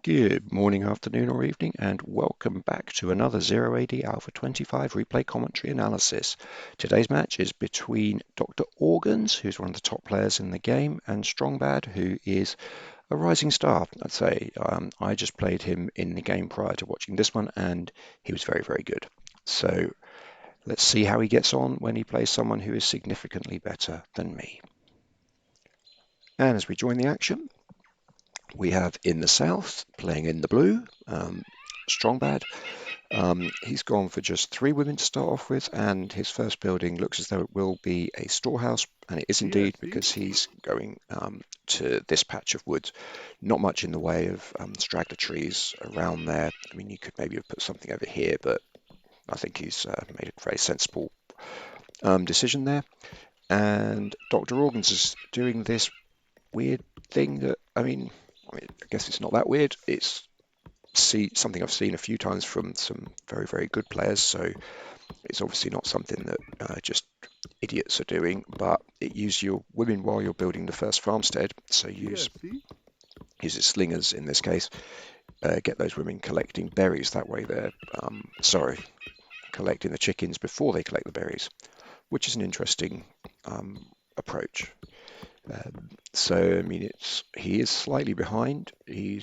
Good morning, afternoon, or evening, and welcome back to another 0AD Alpha 25 replay commentary analysis. Today's match is between DoctorOrgans, who's one of the top players in the game, and StrongBad, who is a rising star, I'd say. I just played him in the game prior to watching this one, and he was very, very good. So let's see how he gets on when he plays someone who is significantly better than me. And as we join the action, we have in the south, playing in the blue, StrongBad. He's gone for just 3 women to start off with, and his first building looks as though it will be a storehouse, and it is indeed because he's going to this patch of woods. Not much in the way of straggler trees around there. I mean, you could maybe have put something over here, but I think he's made a very sensible decision there. And DoctorOrgans is doing this weird thing that, I guess it's not that weird. It's something I've seen a few times from some very, very good players, so it's obviously not something that just idiots are doing, but it uses your women while you're building the first farmstead. So use slingers in this case, get those women collecting berries. That way they're, collecting the chickens before they collect the berries, which is an interesting approach. So I mean, he is slightly behind. I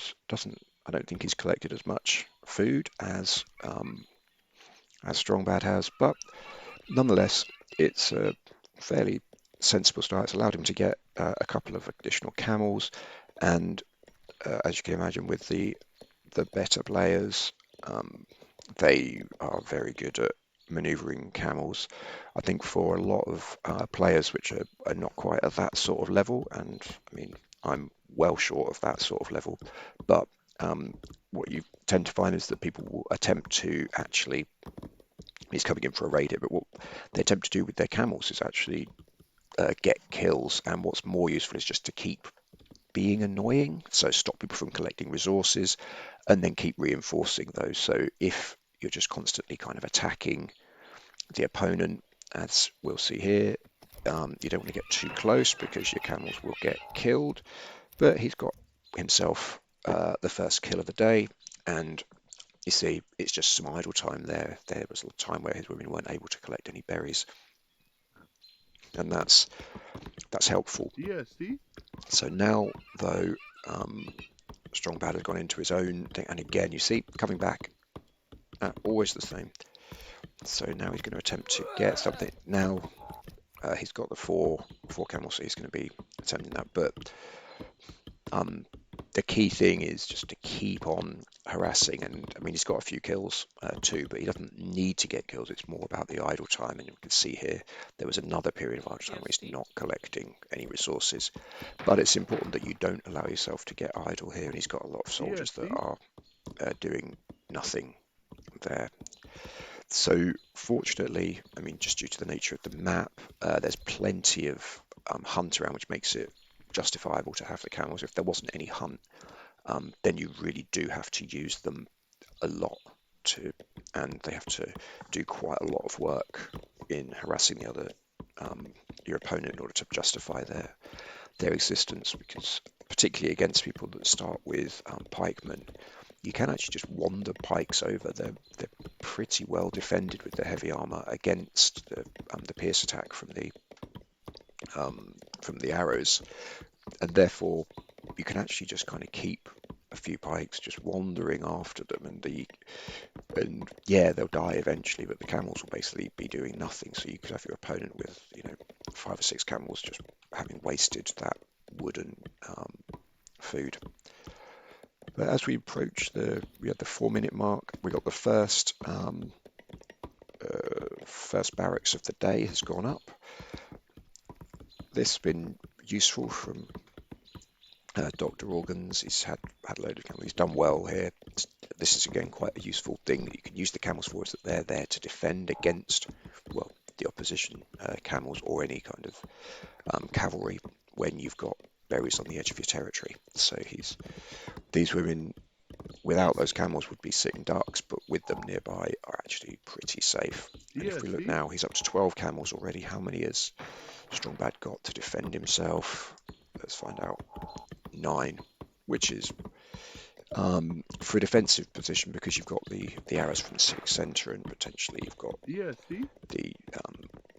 don't think he's collected as much food as StrongBad has, but nonetheless, it's a fairly sensible start. It's allowed him to get a couple of additional camels, and as you can imagine, with the better players, they are very good at maneuvering camels. I think for a lot of players which are not quite at that sort of level, and I mean, I'm well short of that sort of level, but what you tend to find is that people will attempt to actually, he's coming in for a raid here, but what they attempt to do with their camels is actually get kills, and what's more useful is just to keep being annoying, so stop people from collecting resources and then keep reinforcing those. So if you're just constantly kind of attacking the opponent, as we'll see here, you don't want to get too close because your camels will get killed, but he's got himself the first kill of the day, and you see it's just some idle time there. There was a time where his women weren't able to collect any berries, and that's helpful. So now though, StrongBad has gone into his own thing, and again you see coming back, always the same. So now he's going to attempt to get something. Now he's got the four camels, so he's going to be attempting that, but the key thing is just to keep on harassing, and I mean he's got a few kills too, but he doesn't need to get kills. It's more about the idle time, and you can see here there was another period of idle time where he's not collecting any resources, but it's important that you don't allow yourself to get idle here, and he's got a lot of soldiers that are doing nothing there. So fortunately, I mean, just due to the nature of the map, there's plenty of hunt around, which makes it justifiable to have the camels. If there wasn't any hunt, then you really do have to use them a lot, and they have to do quite a lot of work in harassing your opponent in order to justify their existence, because particularly against people that start with pikemen, you can actually just wander pikes over. They're pretty well defended with their heavy armor against the pierce attack from the arrows, and therefore you can actually just kind of keep a few pikes just wandering after them, and yeah, they'll die eventually, but the camels will basically be doing nothing. So you could have your opponent with 5 or 6 camels just having wasted that wooden food. But as we approach we had the 4-minute mark, we got the first barracks of the day has gone up. This has been useful from DoctorOrgans. He's had a load of camels. He's done well here. This is again quite a useful thing that you can use the camels for, is that they're there to defend against, well, the opposition camels or any kind of cavalry when you've got berries on the edge of your territory. So these women without those camels would be sitting ducks, but with them nearby are actually pretty safe. And if we look now, he's up to 12 camels already. How many has StrongBad got to defend himself? Let's find out. 9, which is For a defensive position, because you've got the arrows from the civic centre, and potentially you've got Yeah, see? the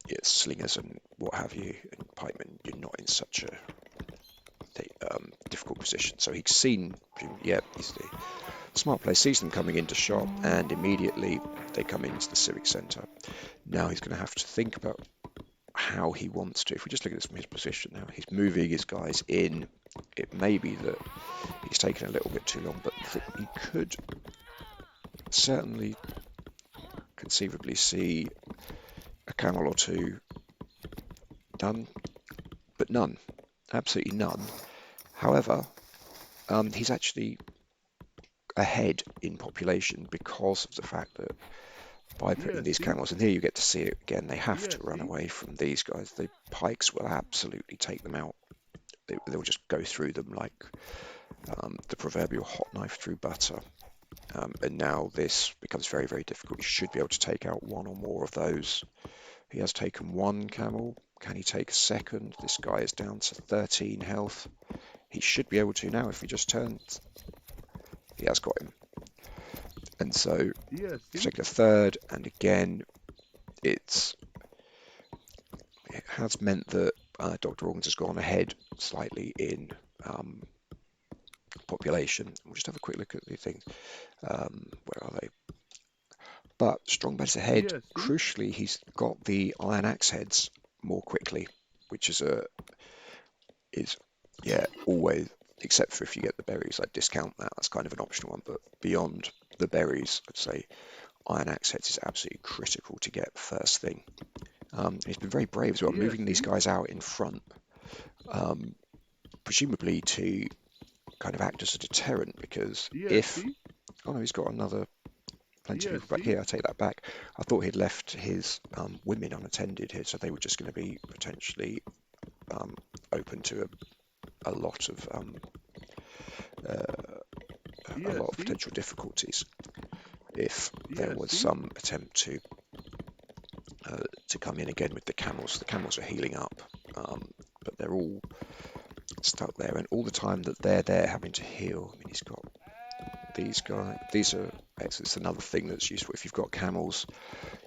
yeah, slingers and what have you, and pikemen, you're not in such a difficult position. So he's seen, yeah, he's the smart player, sees them coming into shot, and immediately they come into the civic centre. Now he's going to have to think about how he wants to. If we just look at this from his position now, he's moving his guys in. It may be that he's taken a little bit too long, but he could certainly conceivably see a camel or two done, but none, absolutely none. However, he's actually ahead in population because of the fact that by putting Yeah, these see? camels, and here you get to see it again, they have Yeah, to run see? away from these guys. The pikes will absolutely take them out. They'll just go through them like the proverbial hot knife through butter. And now this becomes very, very difficult. He should be able to take out one or more of those. He has taken one camel. Can he take a second? This guy is down to 13 health. He should be able to now if he just turns. He has got him. And so, Yeah, see? taking a third, and again, it has meant that DoctorOrgans has gone ahead slightly in population. We'll just have a quick look at the things. Where are they? But StrongBad's ahead. Yeah, see? Crucially, he's got the iron axe heads more quickly, which is yeah, always, except for if you get the berries, I'd discount that. That's kind of an optional one. But beyond the berries, I'd say iron axe heads is absolutely critical to get first thing. He's been very brave as well, Yeah, moving these see? guys out in front, presumably to kind of act as a deterrent. Because Yeah, if, see? oh no, he's got plenty of Yeah, people back see? here. I take that back. I thought he'd left his women unattended here, so they were just going to be potentially open to uh, a Yeah, lot of see? potential difficulties if there Yeah, was see? some attempt to come in again with the camels. The camels are healing up, but they're all stuck there, and all the time that they're there having to heal. I mean, he's got these guys. These are it's another thing that's useful if you've got camels.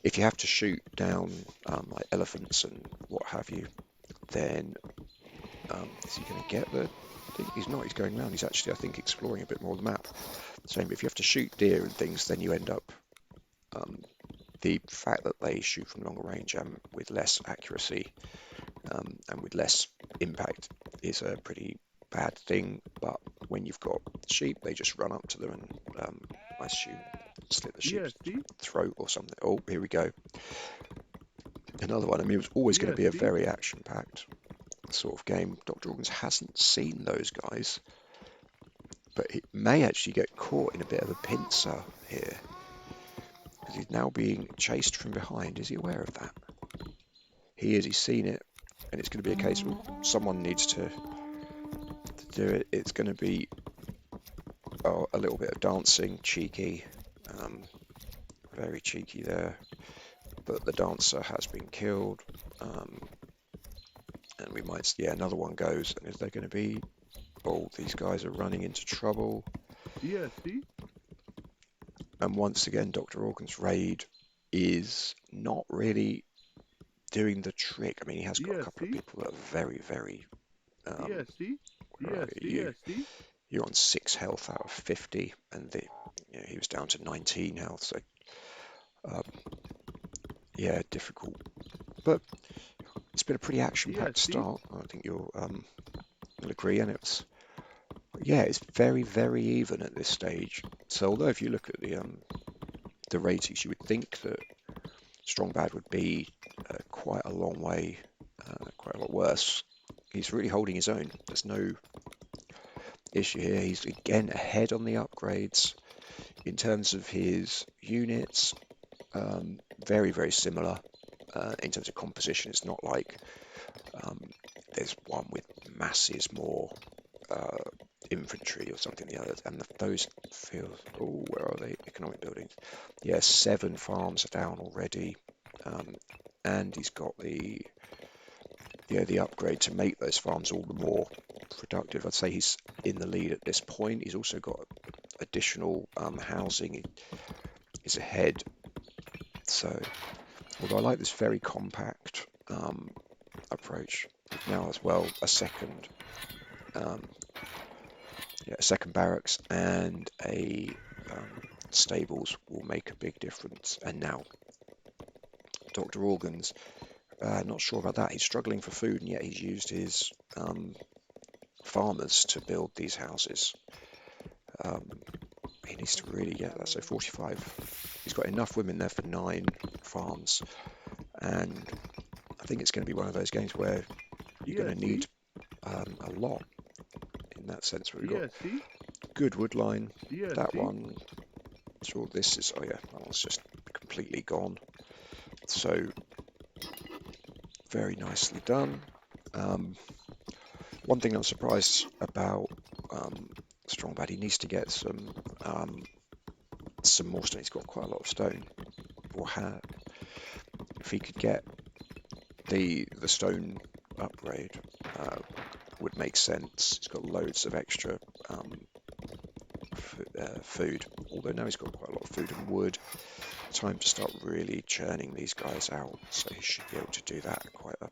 If you have to shoot down like elephants and what have you, then is he going to get the? He's not. He's going around. He's actually, I think, exploring a bit more of the map. Same, if you have to shoot deer and things, then you end up the fact that they shoot from longer range and with less accuracy and with less impact is a pretty bad thing. But when you've got sheep, they just run up to them and I assume slit the Yeah, sheep's see? throat or something. Oh, here we go. Another one. I mean, it was always going Yeah, to be a see? very action-packed sort of game. DoctorOrgans hasn't seen those guys, but he may actually get caught in a bit of a pincer here because he's now being chased from behind. Is he aware of that? He is. He's seen it, and it's going to be a case where someone needs to do it. It's going to be a little bit of dancing, cheeky, um, very cheeky there. But the dancer has been killed, and we might, yeah, another one goes. And is there going to be? Oh, these guys are running into trouble. Yeah, see? And once again, DoctorOrgans' raid is not really doing the trick. I mean, he has got a Yeah, couple of see? people that are very, very. Yeah, see? Where Yeah, are see? you? Yeah, see? You're on 6 health out of 50, and he was down to 19 health. So, um, yeah, difficult. But it's been a pretty Yeah, action-packed see? start. I think you'll agree, and yeah, it's very, very even at this stage. So, although if you look at the ratings, you would think that StrongBad would be quite a long way, quite a lot worse. He's really holding his own. There's no issue here. He's again ahead on the upgrades in terms of his units. Very, very similar in terms of composition. It's not like there's one with masses more uh, infantry or something. The others, and those feel. Oh, where are they? Economic buildings. Yeah, 7 farms are down already, and he's got the upgrade to make those farms all the more productive. I'd say he's in the lead at this point. He's also got additional housing is ahead. So, although I like this very compact approach, now as well a second barracks and a stables will make a big difference. And now DoctorOrgans, not sure about that. He's struggling for food, and yet he's used his farmers to build these houses. He needs to really get that. So 45. He's got enough women there for 9 farms, and I think it's going to be one of those games where you're going to need a lot in that sense. We've got good wood line. That one. Sure, this is. Oh yeah, that one's just completely gone. So very nicely done. One thing I'm surprised about StrongBad, he needs to get some more stone. He's got quite a lot of stone. Or if he could get the stone upgrade, would make sense. He's got loads of extra food. Although now he's got quite a lot of food and wood. Time to start really churning these guys out. So he should be able to do that at quite a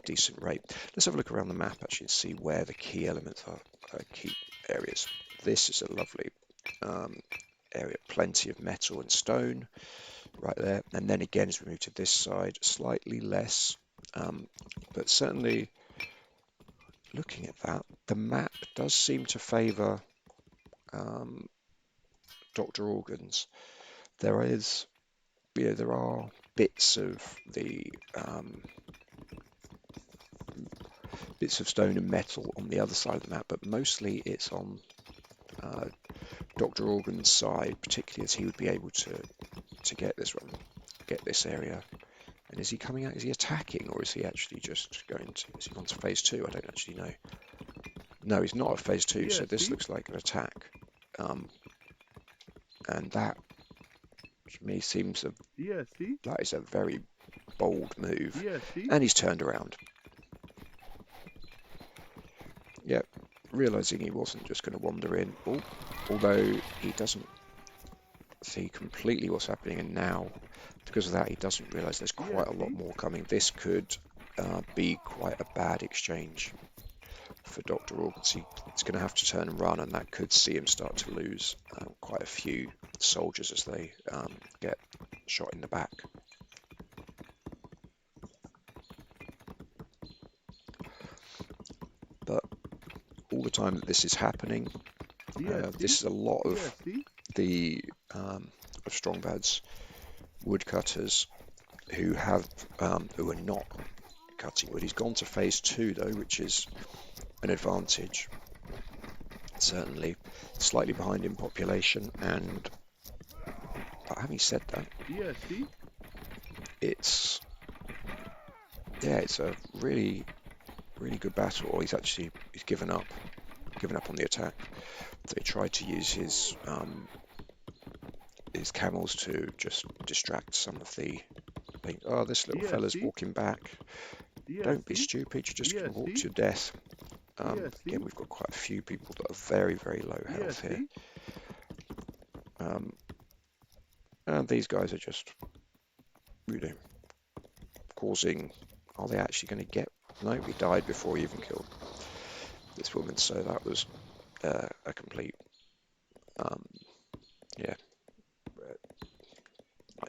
decent rate. Let's have a look around the map actually and see where the key elements are, key areas. This is a lovely area, plenty of metal and stone right there. And then again, as we move to this side, slightly less, but certainly looking at that, the map does seem to favour DoctorOrgans. There are bits of the bits of stone and metal on the other side of the map, but mostly it's on DoctorOrgans' side, particularly as he would be able to get this one, get this area. And is he coming out? Is he attacking, or is he actually just going to? Is he on to phase 2? I don't actually know. No, he's not at phase 2. So this looks like an attack, and that to me seems that is a very bold move. And he's turned around. Yep, realizing he wasn't just going to wander in, although he doesn't see completely what's happening, and now because of that he doesn't realize there's quite a lot more coming. This could be quite a bad exchange for DoctorOrgans. He's going to have to turn and run, and that could see him start to lose quite a few soldiers as they get shot in the back. But all the time that this is happening, this is a lot of the of StrongBad's woodcutters who are not cutting wood. He's gone to phase 2 though, which is an advantage. Certainly slightly behind in population, but having said that, it's a really good battle. Or he's given up on the attack. They tried to use his camels to just distract some of the thing. Oh, this little fella's walking back. Don't be stupid, you're just going to walk to your death. Again, we've got quite a few people that are very, very low health here. And these guys are just, causing... Are they actually going to get... No, he died before he even killed this woman, so that was a complete...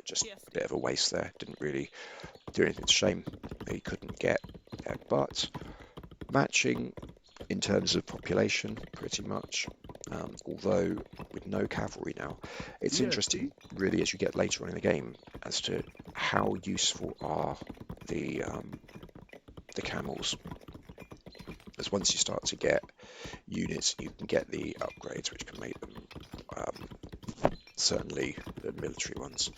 just a bit of a waste there. Didn't really do anything. It's a shame he couldn't get there, but matching in terms of population pretty much, although with no cavalry now. It's interesting really as you get later on in the game as to how useful are the camels, as once you start to get units you can get the upgrades which can make them certainly the military ones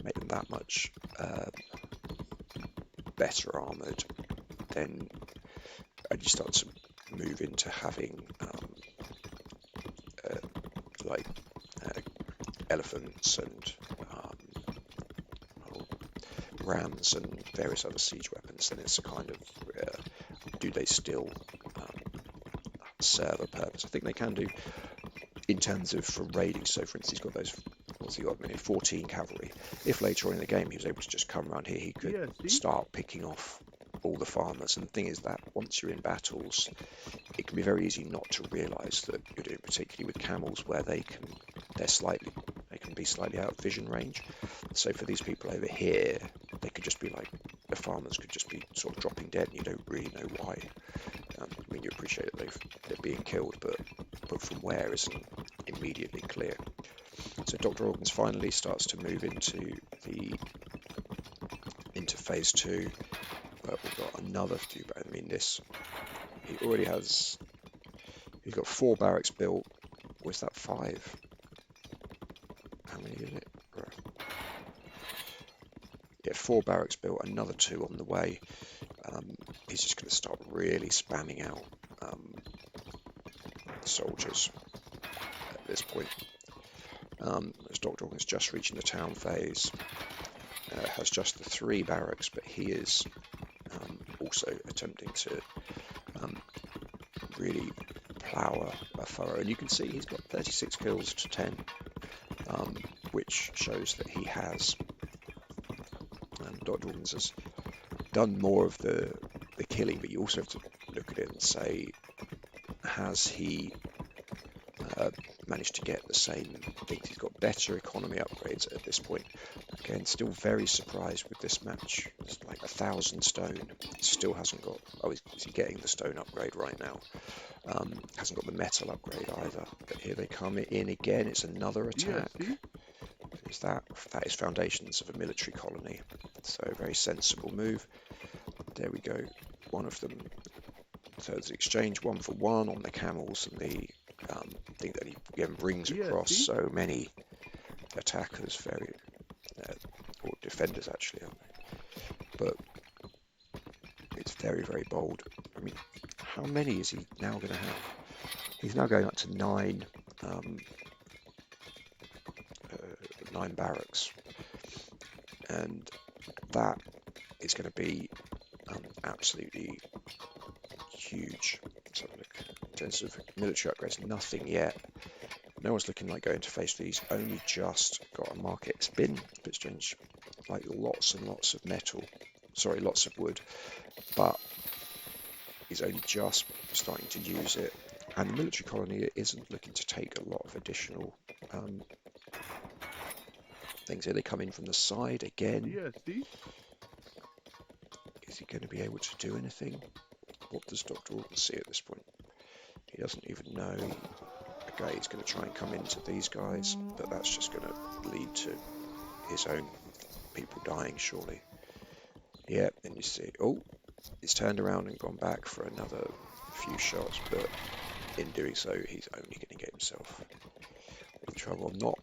make them that much better armoured. Then and you start to move into having elephants and rams and various other siege weapons. Then it's a kind of do they still serve a purpose? I think they can do, in terms of from raiding. So for instance, he's got those, what's he got, 14 cavalry. If later on in the game he was able to just come around here, he could start picking off all the farmers. And the thing is that once you're in battles, it can be very easy not to realise that you're doing, particularly with camels, where they can be slightly out of vision range. So for these people over here, they could just be like, the farmers could just be sort of dropping dead, and you don't really know why. I mean, you appreciate that they're being killed, but from where isn't immediately clear. So DoctorOrgans finally starts to move into phase 2, but we've got another few. I mean, he already has. He's got 4 barracks built. Was that 5? How many is it? Yeah, 4 barracks built. Another 2 on the way. He's just going to start really spamming out soldiers at this point. As DoctorOrgans just reaching the town phase, has just the 3 barracks, but he is also attempting to really plough a furrow. And you can see he's got 36 kills to 10, which shows that he has. DoctorOrgans has done more of the killing, but you also have to look at it and say, has he managed to get the same things? He's got better economy upgrades at this point. Again, still very surprised with this match. It's like 1,000 stone. Still hasn't got. Oh, is he getting the stone upgrade right now? Hasn't got the metal upgrade either. But here they come in again. It's another attack. Is that is foundations of a military colony. So very sensible move. There we go. One of them. So there's exchange 1 for 1 on the camels, and the thing that he again brings across so many attackers, or defenders actually, aren't they? But it's very, very bold. I mean, how many is he now going to have? He's now going up to 9 barracks, and that is going to be absolutely huge. Let's have a look. In terms of military upgrades, nothing yet. No one's looking like going to phase 3. He's only just got a market. It's been a bit strange, like lots and lots of lots of wood, but he's only just starting to use it. And the military colony isn't looking to take a lot of additional things here. They come in from the side again. Is he going to be able to do anything? What does DoctorOrgans see at this point? He doesn't even know. Okay, he's going to try and come into these guys, but that's just going to lead to his own people dying, surely. Yeah, and you see, oh, he's turned around and gone back for another few shots, but in doing so, he's only going to get himself in trouble. I'm not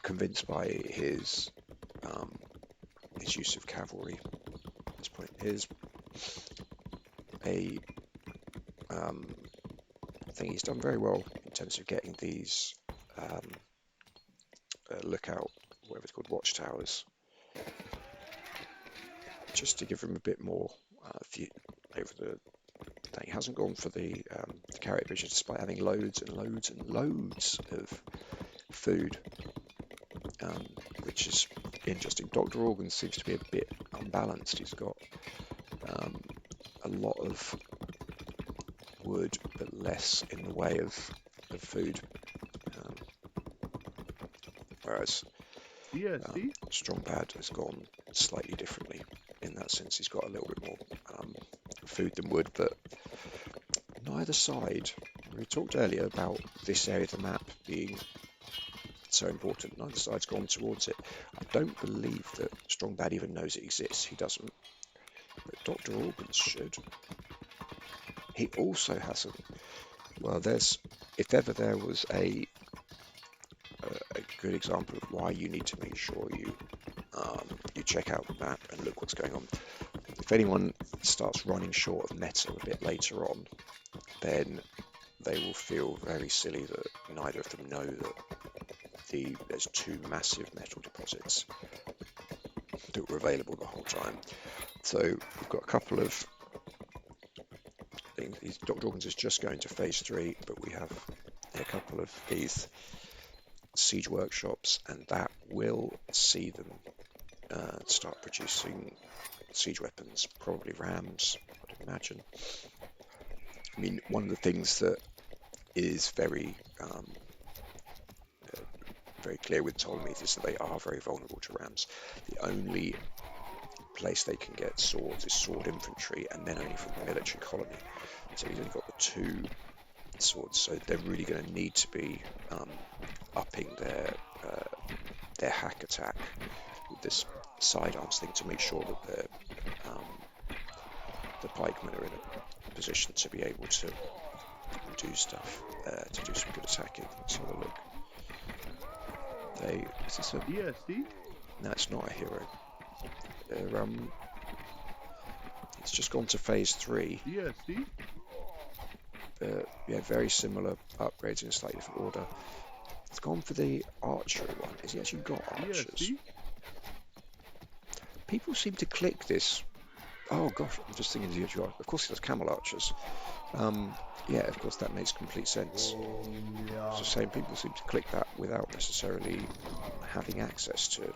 convinced by his use of cavalry at this point. Here's a thing he's done very well in terms of getting these lookout, whatever it's called, watchtowers, just to give him a bit more view over the thing. He hasn't gone for the carrot vision, despite having loads and loads and loads of food, which is interesting. DoctorOrgans seems to be a bit unbalanced. He's got a lot of wood, but less in the way of food. Whereas StrongBad has gone slightly differently in that sense. He's got a little bit more food than wood, but neither side. We talked earlier about this area of the map being so important. Neither side's gone towards it. I don't believe that StrongBad even knows it exists. He doesn't. But DoctorOrgans should. He also hasn't. Well, if ever there was a good example of why you need to make sure you check out the map and look what's going on. If anyone starts running short of metal a bit later on, then they will feel very silly that neither of them know that there's 2 massive metal deposits that were available the whole time. So we've got a couple of things. DoctorOrgans is just going to phase 3, but we have a couple of these siege workshops, and that will see them start producing siege weapons, probably rams, I'd imagine. I mean, one of the things that is very clear with Ptolemies is that they are very vulnerable to rams. The only place they can get swords is sword infantry, and then only from the military colony. So he's only got the 2 swords, so they're really going to need to be upping their hack attack with this sidearms thing to make sure that the pikemen are in a position to be able to do stuff, to do some good attacking. Let's have a look. Is this a... ESD? No, it's not a hero. It's just gone to phase 3. ESD? Yeah, very similar upgrades in a slightly different order. It's gone for the archery one. Has he actually got archers? ESD? People seem to click this. Oh gosh, I'm just thinking of course he does camel archers. Yeah, of course that makes complete sense. It's the same, people seem to click that without necessarily having access to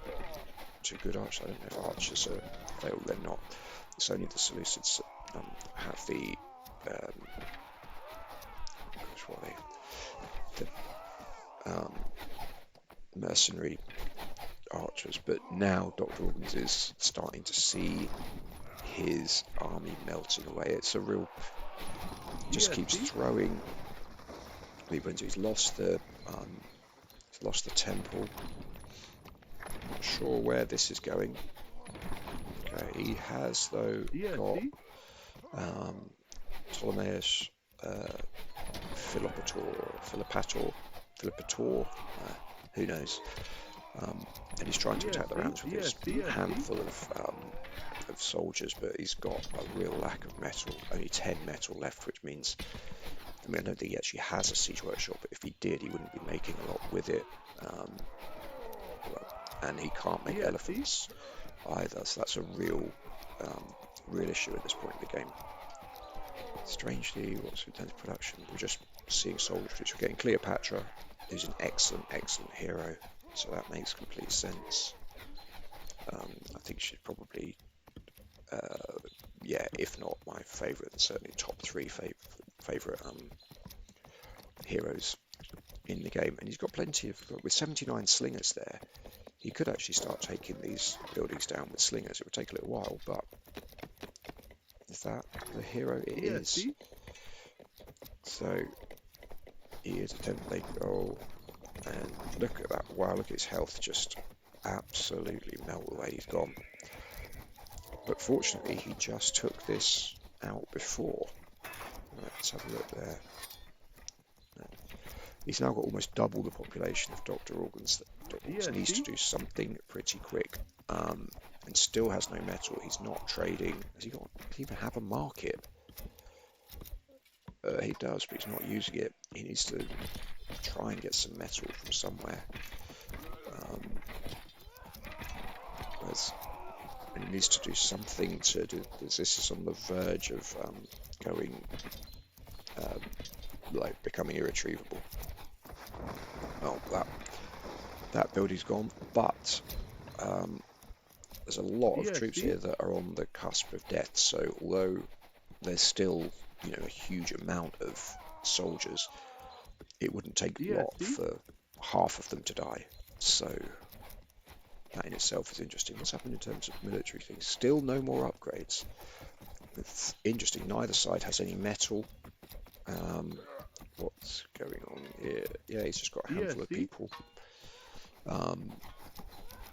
good archers. I don't know if archers are available, they're not. It's only the Seleucids have the mercenary archers, but now DoctorOrgans is starting to see his army melting away. It's a real... just keeps throwing people into... He's lost the temple. Not sure where this is going. Okay, he has though got Ptolemaeus, Philippator, who knows? And he's trying to attack the rams with his handful of soldiers, but he's got a real lack of metal. Only 10 metal left, which means, I mean, I don't think he actually has a siege workshop, but if he did, he wouldn't be making a lot with it. And he can't make elephants either, so that's a real issue at this point in the game. Strangely, what's with intense production? We're just seeing soldiers, which we're getting Cleopatra, who's an excellent hero, so that makes complete sense. I think she's probably, yeah, if not my favourite, certainly top 3 favourite heroes in the game. And he's got plenty of, with 79 slingers there, he could actually start taking these buildings down with slingers. It would take a little while, but is that the hero? It is. So he is attempting. Oh, and look at that! Wow, look at his health just absolutely melt away. He's gone. But fortunately, he just took this out before. Let's have a look there. He's now got almost double the population of DoctorOrgans. DoctorOrgans needs to do something pretty quick, and still has no metal. He's not trading. Does he even have a market? He does, but he's not using it. He needs to try and get some metal from somewhere. And he needs to do something to do this. This is on the verge of going, like becoming irretrievable. Well, that building's gone, but there's a lot of troops here that are on the cusp of death. So although there's still, a huge amount of soldiers, it wouldn't take a lot for half of them to die. So that in itself is interesting. What's happened in terms of military things? Still no more upgrades. It's interesting. Neither side has any metal. What's going on here? Yeah, he's just got a handful of people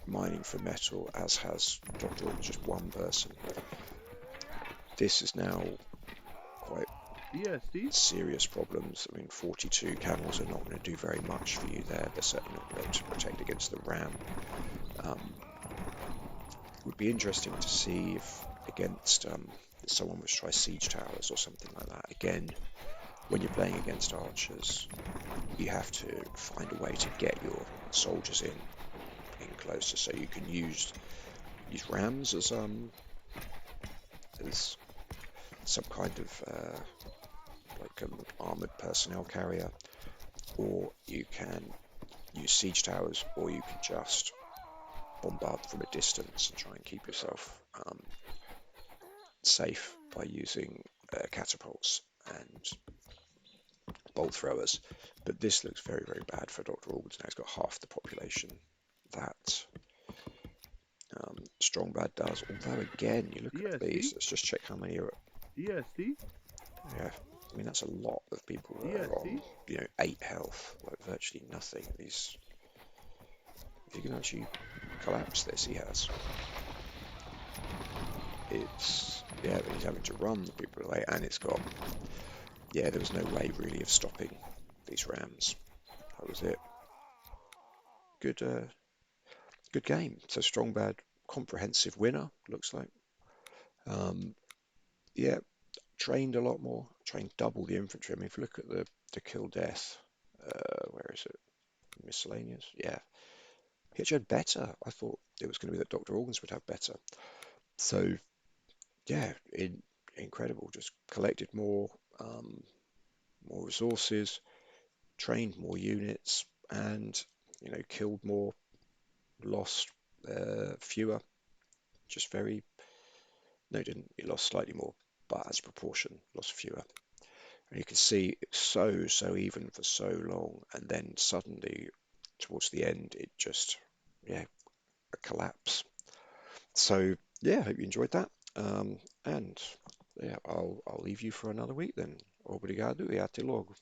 mining for metal, as has DoctorOrgans, just one person. This is now quite serious problems. I mean, 42 camels are not going to do very much for you there. They're certainly not going to protect against the ram. Would be interesting to see if against someone was try siege towers or something like that. Again, when you're playing against archers, you have to find a way to get your soldiers in closer, so you can use rams as some kind of like an armored personnel carrier, or you can use siege towers, or you can just bombard from a distance and try and keep yourself safe by using catapults and bolt throwers. But this looks very, very bad for Dr. Organs now. He's got half the population that StrongBad does. Although, again, you look at these, EST, let's just check how many are. EST, Yeah, I mean, that's a lot of people that are on, EST, 8 health, like virtually nothing. These, if you can actually collapse this, he has. It's, yeah, but he's having to run the people away, and it's got, yeah, there was no way really of stopping these rams. That was it. Good, good game. So StrongBad, comprehensive winner, looks like. Um, yeah, trained a lot more, trained double the infantry. I mean, if you look at the kill death, where is it? Miscellaneous? Yeah. He actually had better. I thought it was going to be that Dr. Organs would have better. So, yeah, incredible. Just collected more resources, trained more units, and, killed more, lost fewer. Just very, no, he didn't. He lost slightly more, but as a proportion, lost fewer. And you can see it's so even for so long, and then suddenly towards the end, it just, yeah, a collapse. So yeah, I hope you enjoyed that. And yeah, I'll leave you for another week then. Obrigado e até logo.